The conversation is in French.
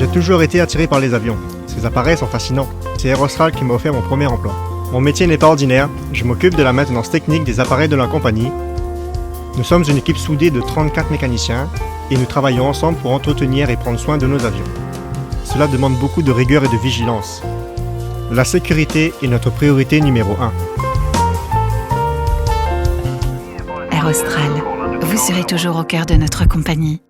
J'ai toujours été attiré par les avions. Ces appareils sont fascinants. C'est Aerostral qui m'a offert mon premier emploi. Mon métier n'est pas ordinaire, je m'occupe de la maintenance technique des appareils de la compagnie. Nous sommes une équipe soudée de 34 mécaniciens et nous travaillons ensemble pour entretenir et prendre soin de nos avions. Cela demande beaucoup de rigueur et de vigilance. La sécurité est notre priorité numéro 1. Aerostral, vous serez toujours au cœur de notre compagnie.